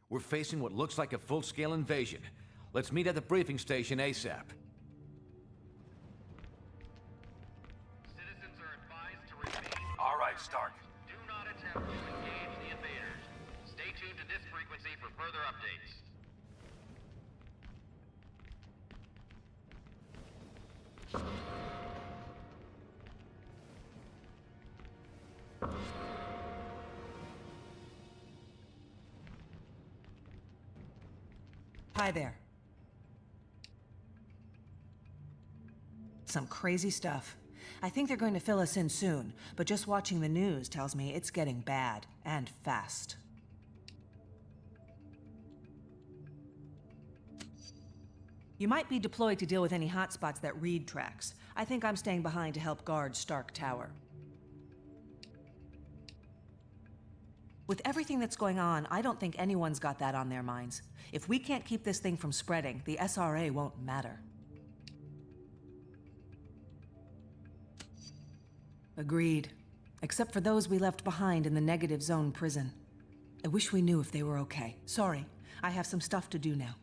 We're facing what looks like a full-scale invasion. Let's meet at the briefing station ASAP. Citizens are advised to remain... All right, Stark. Do not attempt to engage the invaders. Stay tuned to this frequency for further updates. Hi there. Some crazy stuff. I think they're going to fill us in soon, but just watching the news tells me it's getting bad, and fast. You might be deployed to deal with any hotspots that Reed tracks. I think I'm staying behind to help guard Stark Tower. With everything that's going on, I don't think anyone's got that on their minds. If we can't keep this thing from spreading, the SRA won't matter. Agreed. Except for those we left behind in the negative zone prison. I wish we knew if they were okay. Sorry, I have some stuff to do now.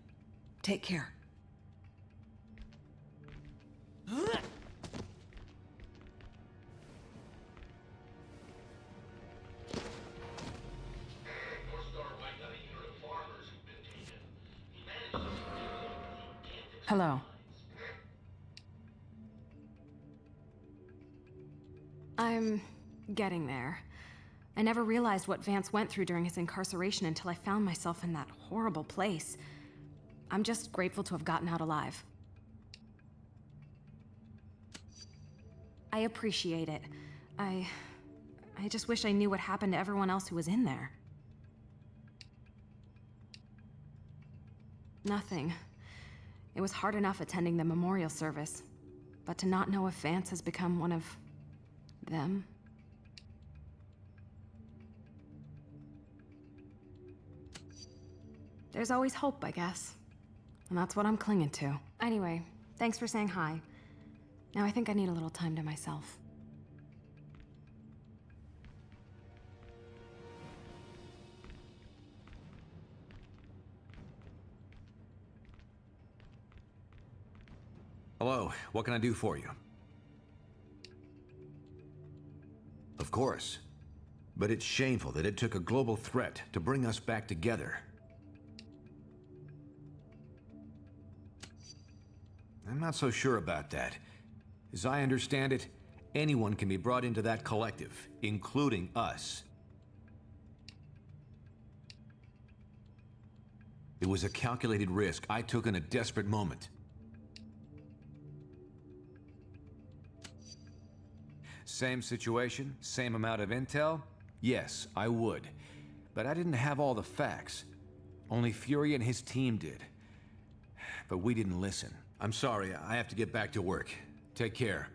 Take care. Hello. I'm getting there. I never realized what Vance went through during his incarceration until I found myself in that horrible place. I'm just grateful to have gotten out alive. I appreciate it. I just wish I knew what happened to everyone else who was in there. Nothing. It was hard enough attending the memorial service, but to not know if Vance has become one of them. There's always hope, I guess. And that's what I'm clinging to. Anyway, thanks for saying hi. Now I think I need a little time to myself. Hello, what can I do for you? Of course. But it's shameful that it took a global threat to bring us back together. I'm not so sure about that. As I understand it, anyone can be brought into that collective, including us. It was a calculated risk I took in a desperate moment. Same situation, same amount of intel? Yes, I would. But I didn't have all the facts. Only Fury and his team did. But we didn't listen. I'm sorry, I have to get back to work. Take care.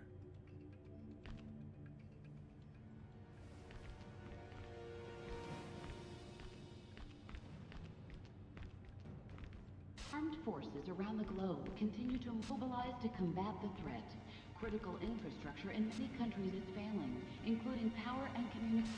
Armed forces around the globe continue to mobilize to combat the threat. Critical infrastructure in many countries is failing, including power and communication.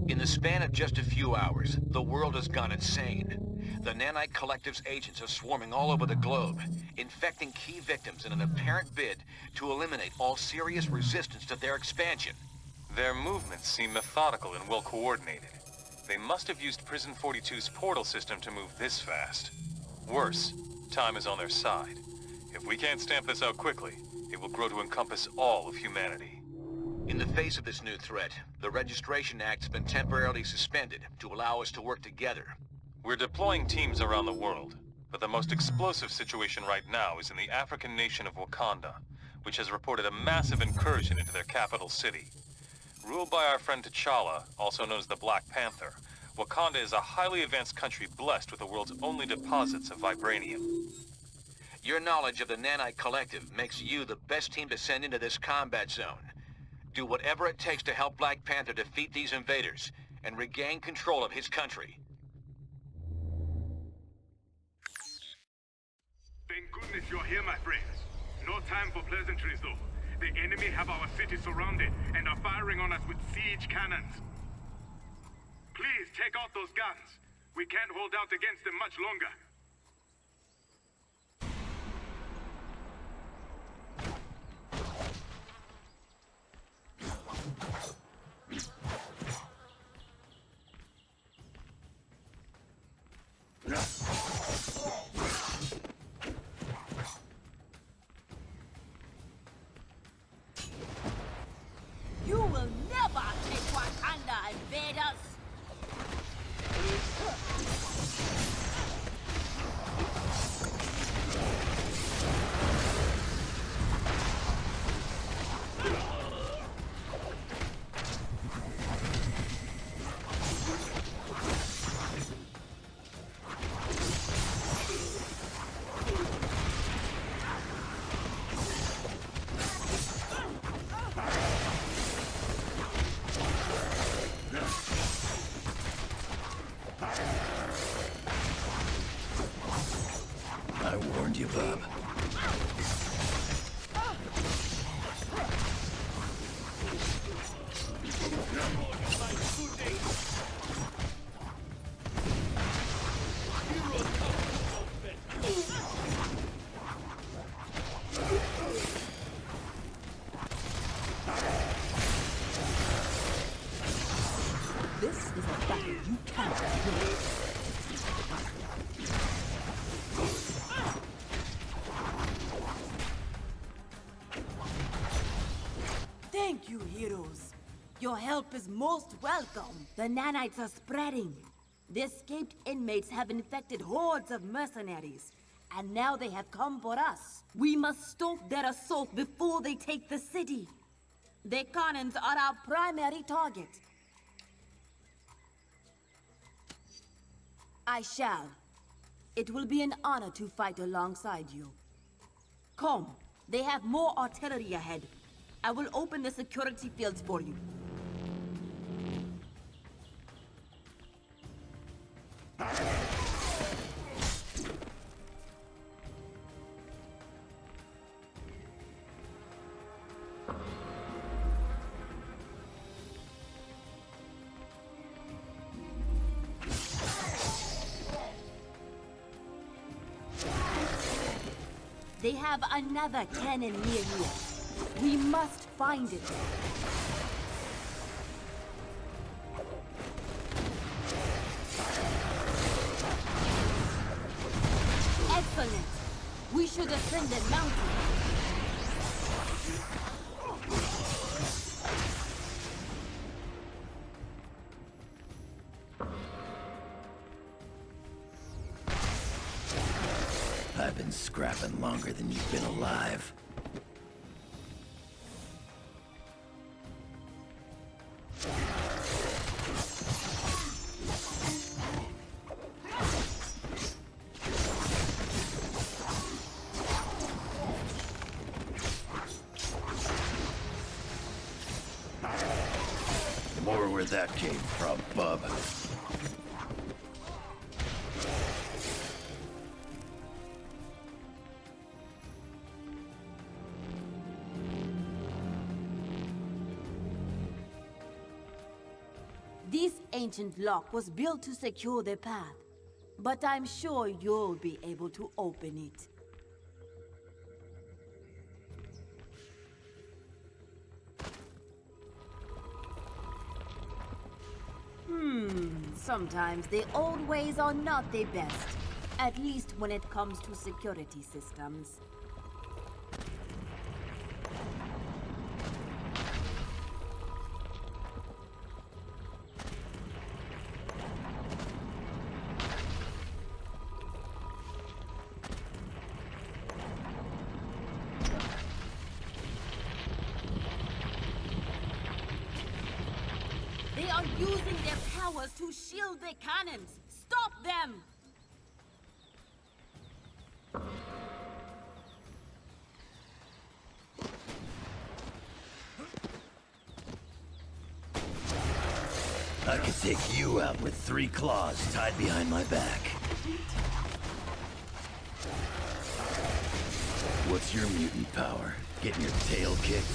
In the span of just a few hours, the world has gone insane. The Nanite Collective's agents are swarming all over the globe, infecting key victims in an apparent bid to eliminate all serious resistance to their expansion. Their movements seem methodical and well coordinated. They must have used Prison 42's portal system to move this fast. Worse, time is on their side. If we can't stamp this out quickly, it will grow to encompass all of humanity. In the face of this new threat, the Registration Act's been temporarily suspended to allow us to work together. We're deploying teams around the world, but the most explosive situation right now is in the African nation of Wakanda, which has reported a massive incursion into their capital city. Ruled by our friend T'Challa, also known as the Black Panther, Wakanda is a highly advanced country blessed with the world's only deposits of vibranium. Your knowledge of the Nanite Collective makes you the best team to send into this combat zone. Do whatever it takes to help Black Panther defeat these invaders and regain control of his country. Thank goodness you're here, my friends. No time for pleasantries, though. The enemy have our city surrounded and are firing on us with siege cannons. Please take out those guns. We can't hold out against them much longer. You will never take Wakanda, invaders! I warned you, Bob. This is a battle you cannot win. Thank you, heroes. Your help is most welcome. The nanites are spreading. The escaped inmates have infected hordes of mercenaries. And now they have come for us. We must stop their assault before they take the city. The cannons are our primary target. I shall. It will be an honor to fight alongside you. Come, they have more artillery ahead. I will open the security fields for you. They have another cannon near here. We must find it. Excellent. We should ascend the mountain. I've been scrapping longer than you've been alive. More where that came from, bub. This ancient lock was built to secure the path, but I'm sure you'll be able to open it. Sometimes the old ways are not the best, at least when it comes to security systems. They are using their powers to shield the cannons! Stop them! I could take you out with 3 claws tied behind my back. What's your mutant power? Getting your tail kicked?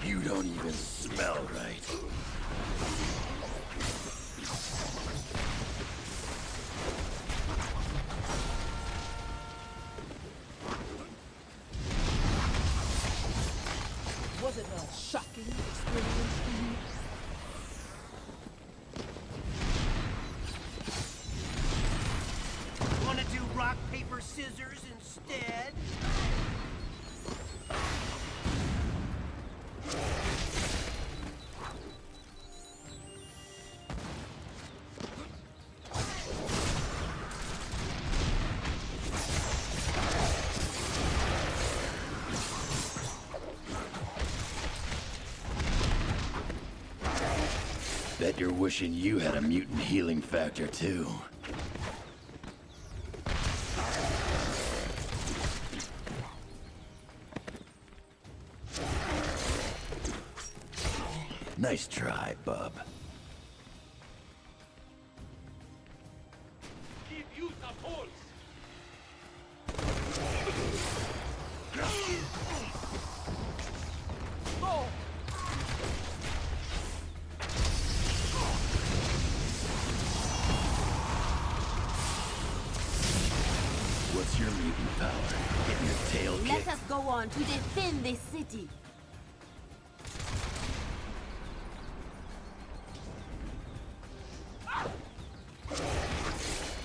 You don't even smell right. Was it a shocking experience to you? Wanna do rock, paper, scissors instead? Bet you're wishing you had a mutant healing factor, too. Nice try, bub. Give you the pulse! Oh! What's your mutant power? Getting your tail Let kicked? us go on to defend this city.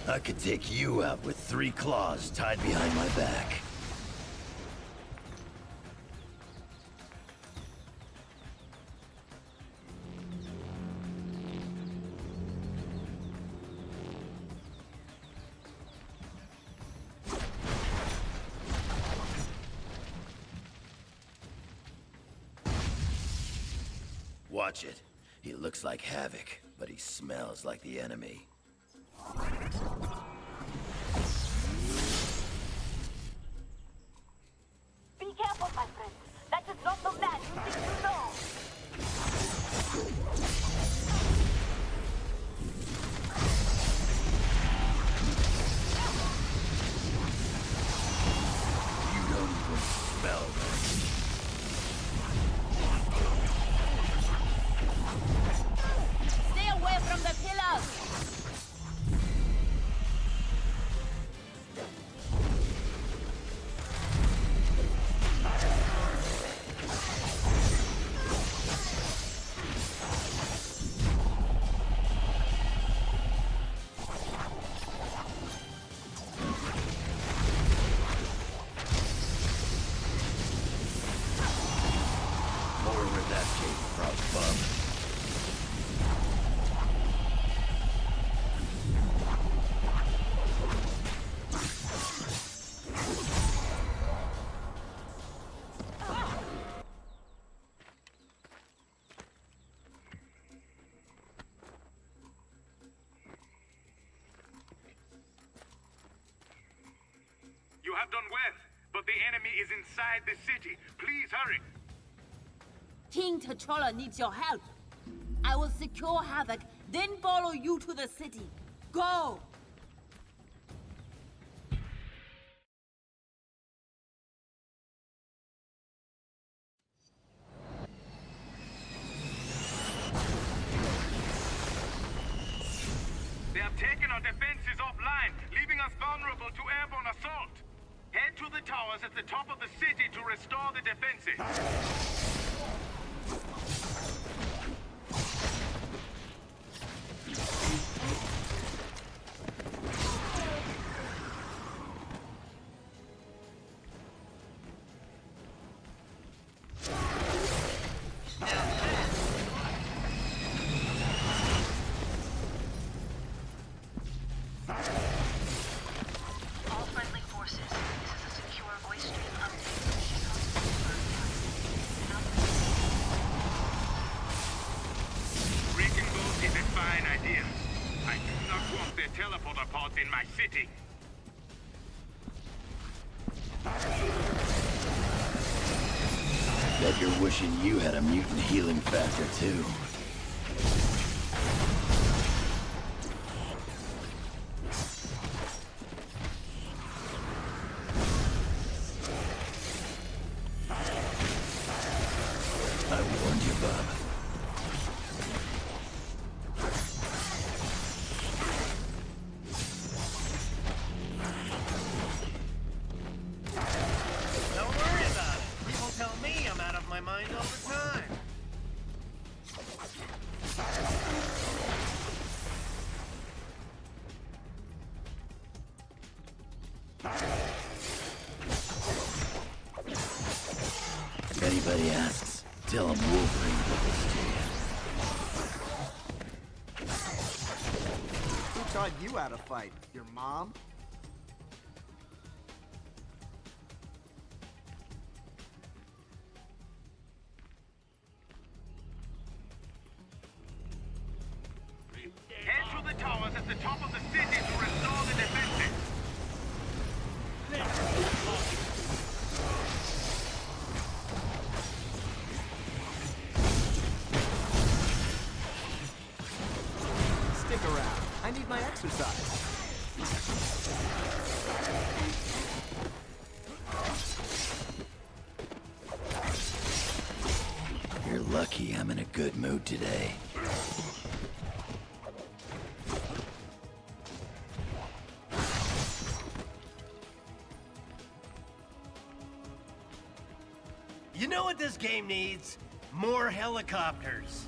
I could take you out with 3 claws tied behind my back. Watch it. He looks like havoc, but he smells like the enemy. Be careful, my friend. That is not the man you think you know. You don't even smell right. Stay away from the pillars. More where that came from, bub. You have done well, but the enemy is inside the city. Please hurry. King T'Challa needs your help. I will secure Havoc, then follow you to the city. Go! They have taken our defenses offline, leaving us vulnerable to airborne assault. Head to the towers at the top of the city to restore the defenses. All friendly forces, this is a secure voice stream update. Breaking both is a fine idea. I do not want their teleporter pods in my city. Bet you're wishing you had a mutant healing factor, too. I warned you, Bob. Don't worry about it. People tell me I'm out of my mind all the time. If anybody asks, tell them Wolverine did this to you. Who taught you how to fight? Your mom? Head through the towers at the top of the city to restore the defenses. Stick around. I need my exercise. You're lucky I'm in a good mood today. You know what this game needs? More helicopters.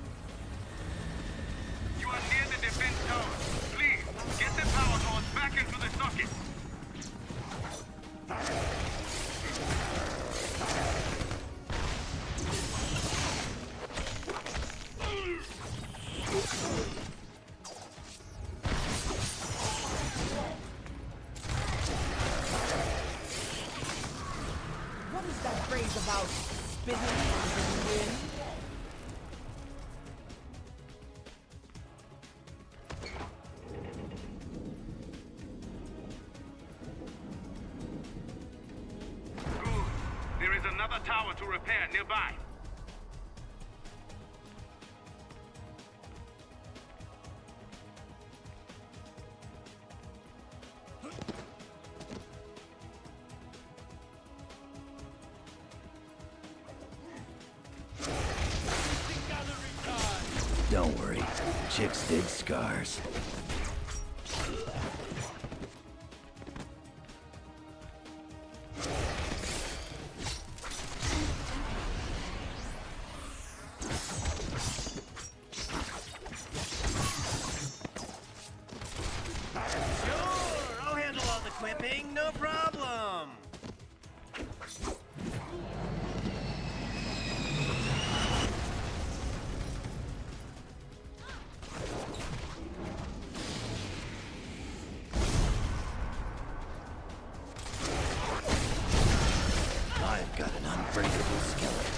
You are near the defense tower. Please, get the power source back into the socket. What is that phrase about spinning in the wind? Good. There is another tower to repair nearby. Don't worry, chicks dig scars. Sure, I'll handle all the quipping, no problem. I've got an unbreakable skeleton.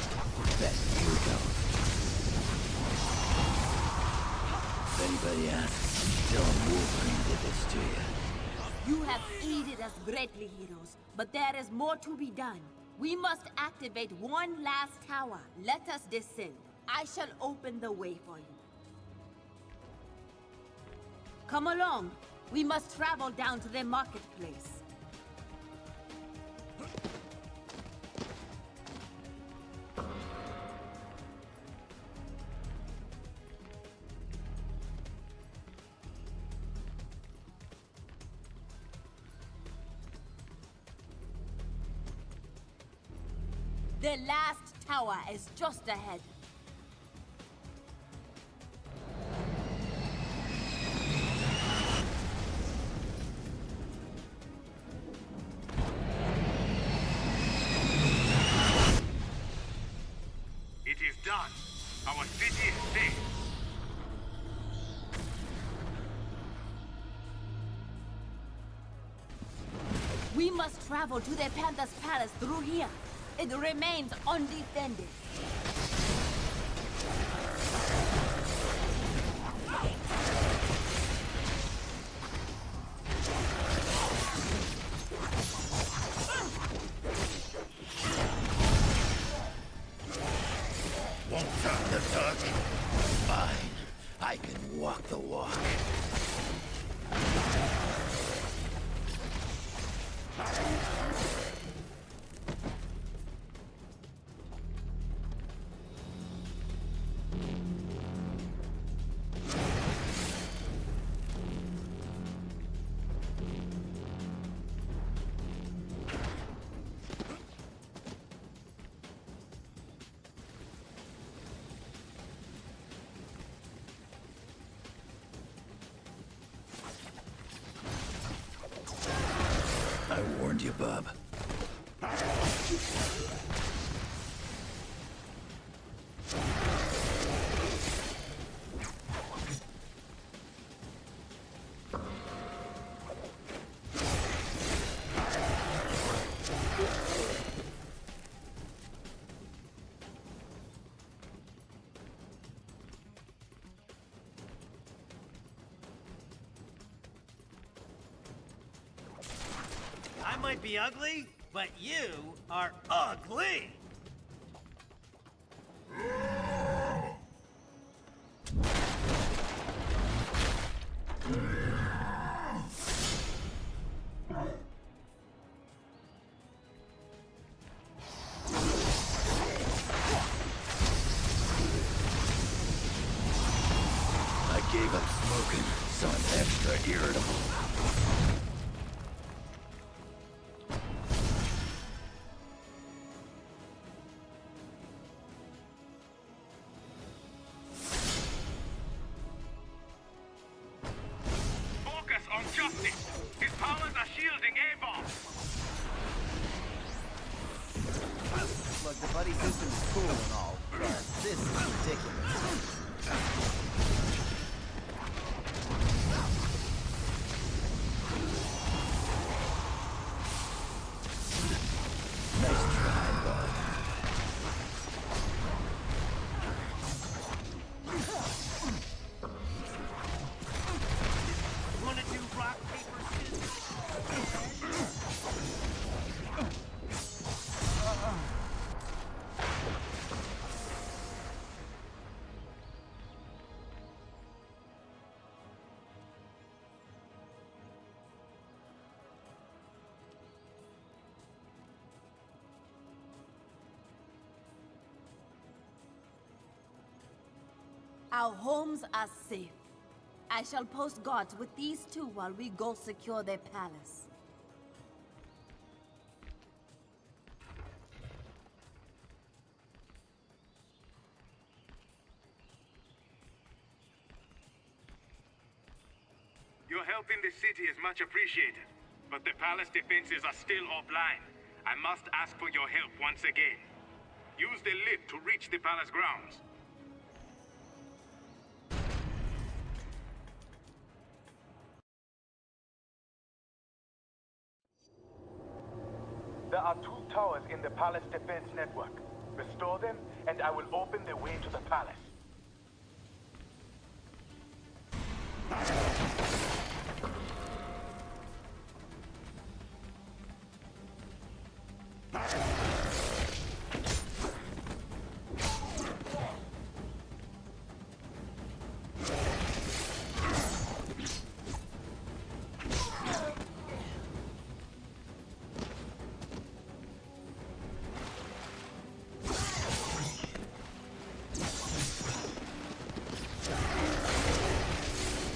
Bet you don't. If anybody asks, tell them Wolverine did this to you. You have aided us greatly, heroes, but there is more to be done. We must activate one last tower. Let us descend. I shall open the way for you. Come along. We must travel down to the marketplace. The last tower is just ahead. It is done. Our city is safe. We must travel to the Panther's Palace through here. It remains undefended. I can walk the walk. I warned you, bub. I might be ugly, but you are ugly! I gave up smoking, so I'm extra irritable. Focus on justice! His powers are shielding A-bombs! Look, the buddy system is cool and all, but this is ridiculous. Nice try, bud. Wanna do rock, paper, scissors? Our homes are safe. I shall post guards with these two while we go secure their palace. Your help in the city is much appreciated, but the palace defenses are still offline. I must ask for your help once again. Use the lift to reach the palace grounds. There are 2 towers in the palace defense network. Restore them, and I will open the way to the palace.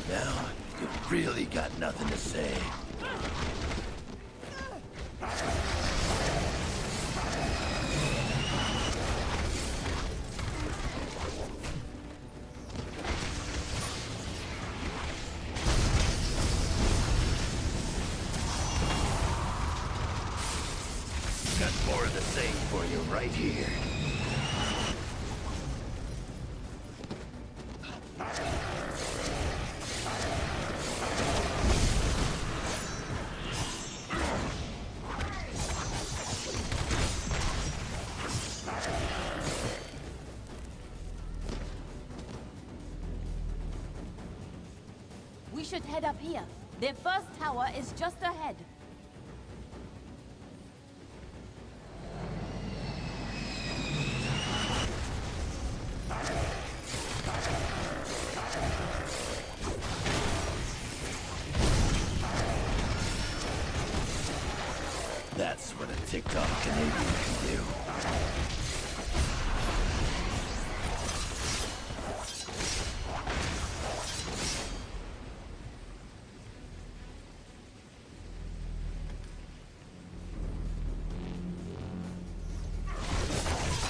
Now, you've really got nothing to say. Got more of the same for you right here. We should head up here. Their first tower is just ahead. That's what a TikTok Canadian can do.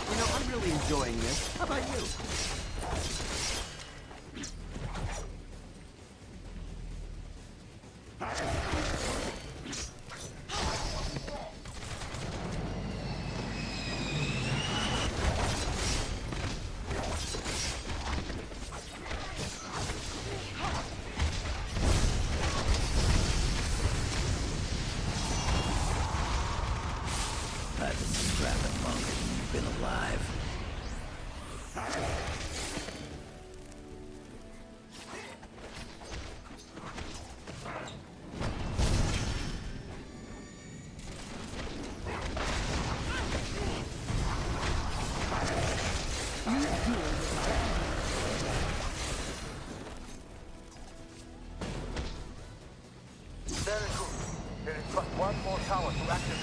You know, I'm really enjoying this. How about you? I've been scrapping longer than you've been alive. Very good. There is but one more tower to activate.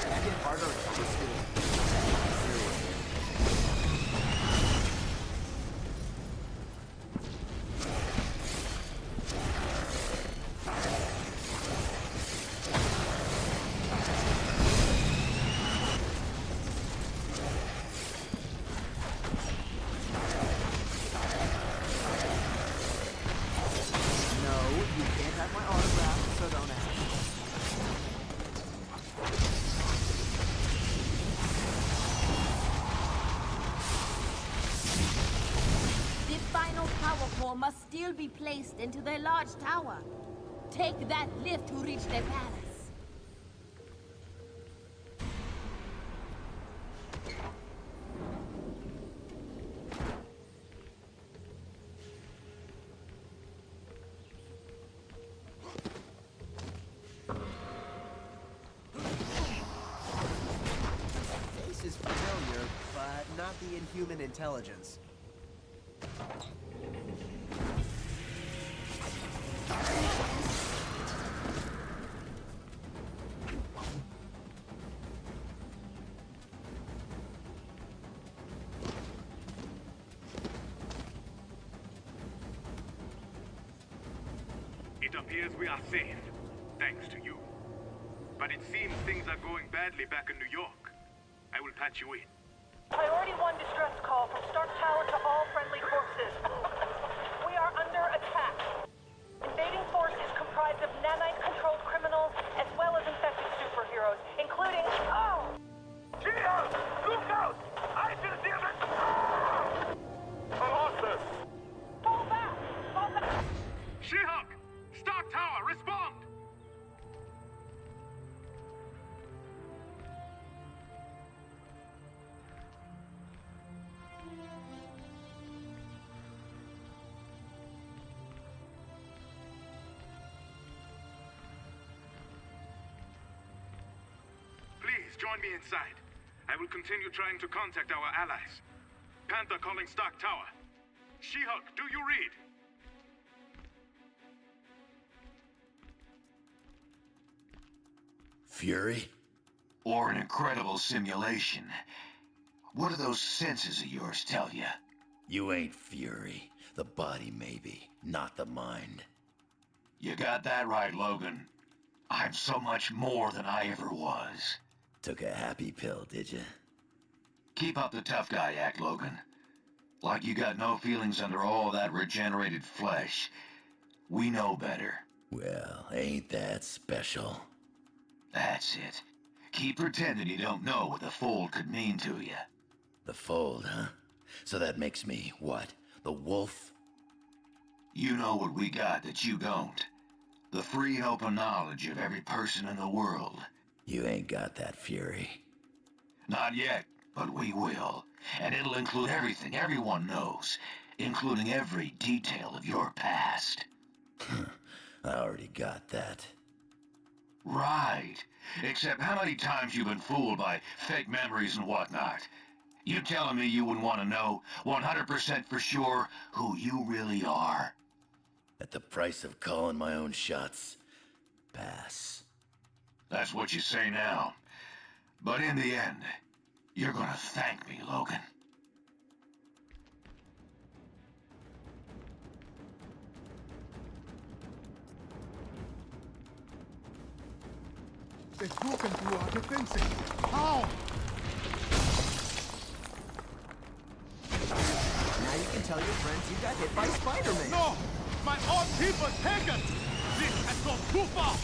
I get harder and twisted. Seriously. No, you can't have my autograph, so don't ask. The final power core must still be placed into their large tower. Take that lift to reach their palace. Face is familiar, but not the inhuman intelligence. It appears we are safe, thanks to you. But it seems things are going badly back in New York. I will patch you in. Priority 1 distress call from Stark Tower to all friendly forces. We are under attack. Invading force is comprised of nanite-controlled criminals as well as infected superheroes, including... Oh! Gia! Look out! I see the other... Colossus! Fall back! Fall back! She-Hulk! Stark Tower, respond! Please join me inside. I will continue trying to contact our allies. Panther calling Stark Tower. She-Hulk, do you read? Fury? Or an incredible simulation. What do those senses of yours tell you? You ain't Fury. The body maybe, not the mind. You got that right, Logan. I'm so much more than I ever was. Took a happy pill, did you? Keep up the tough guy act, Logan. Like you got no feelings under all that regenerated flesh. We know better. Well, ain't that special? That's it. Keep pretending you don't know what the fold could mean to you. The fold, huh? So that makes me, what? The wolf? You know what we got that you don't. The free and open knowledge of every person in the world. You ain't got that, Fury. Not yet, but we will. And it'll include everything everyone knows, including every detail of your past. I already got that. Right. Except how many times you've been fooled by fake memories and whatnot? You telling me you wouldn't want to know 100% for sure who you really are? At the price of calling my own shots. Pass. That's what you say now. But in the end, you're gonna thank me, Logan. They've broken through our defenses. How? Now you can tell your friends you got hit by Spider-Man. No! My own people taken! This has gone too far!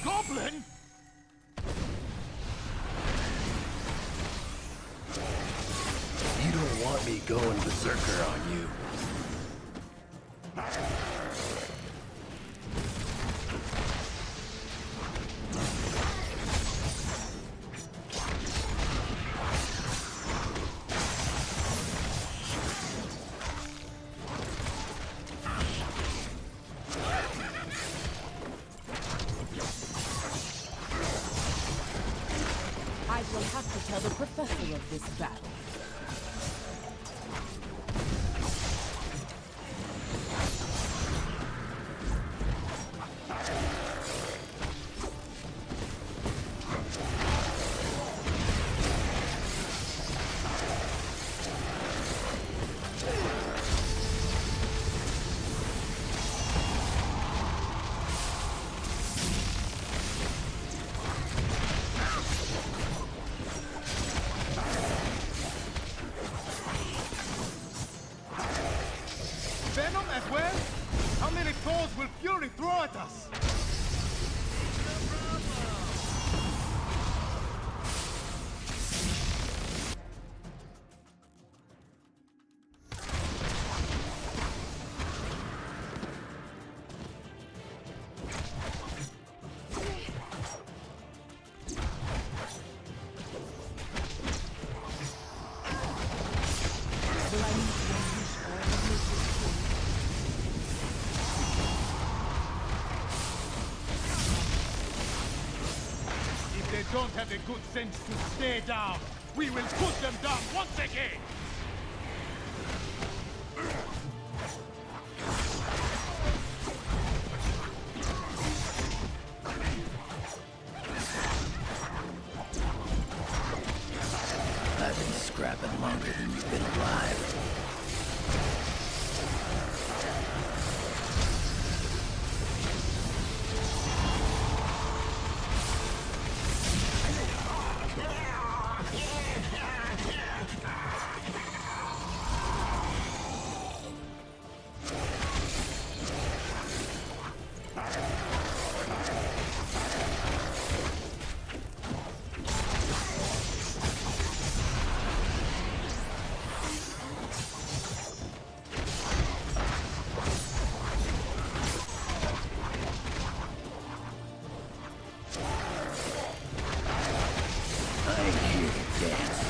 Goblin? You don't want me going berserker on you. I will have to tell the professor of this battle. Venom as well? How many foes will Fury throw at us? Will I need to unleash all of nature's fury? If they don't have the good sense to stay down, we will put them down once again! I've been scrapping longer than you've been alive. I ain't here to dance.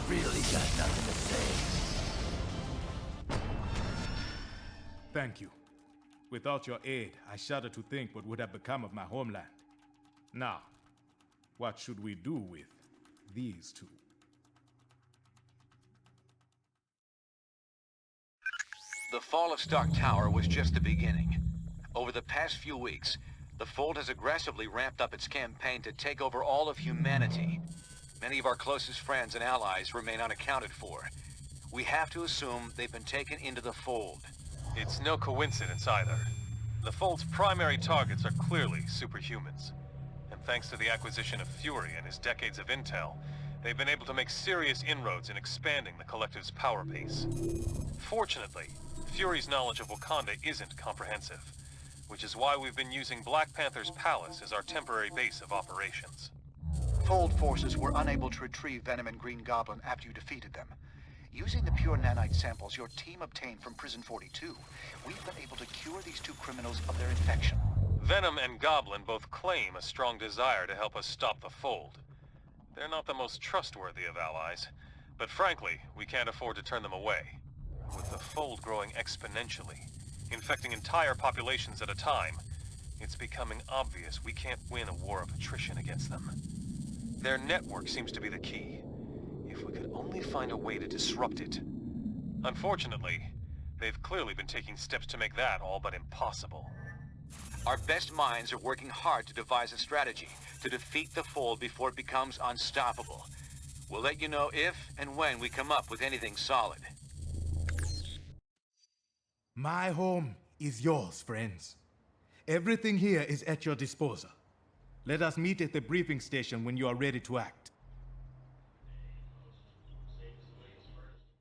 Really got nothing to say. Thank you. Without your aid, I shudder to think what would have become of my homeland. Now, what should we do with these two? The fall of Stark Tower was just the beginning. Over the past few weeks, the Fold has aggressively ramped up its campaign to take over all of humanity. Many of our closest friends and allies remain unaccounted for. We have to assume they've been taken into the Fold. It's no coincidence either. The Fold's primary targets are clearly superhumans. thanks to the acquisition of Fury and his decades of intel, they've been able to make serious inroads in expanding the Collective's power base. Fortunately, Fury's knowledge of Wakanda isn't comprehensive, which is why we've been using Black Panther's palace as our temporary base of operations. Fold forces were unable to retrieve Venom and Green Goblin after you defeated them. Using the pure nanite samples your team obtained from Prison 42, we've been able to cure these two criminals of their infection. Venom and Goblin both claim a strong desire to help us stop the Fold. They're not the most trustworthy of allies, but frankly, we can't afford to turn them away. With the Fold growing exponentially, infecting entire populations at a time, it's becoming obvious we can't win a war of attrition against them. Their network seems to be the key. If we could only find a way to disrupt it. Unfortunately, they've clearly been taking steps to make that all but impossible. Our best minds are working hard to devise a strategy to defeat the Fold before it becomes unstoppable. We'll let you know if and when we come up with anything solid. My home is yours, friends. Everything here is at your disposal. Let us meet at the briefing station when you are ready to act.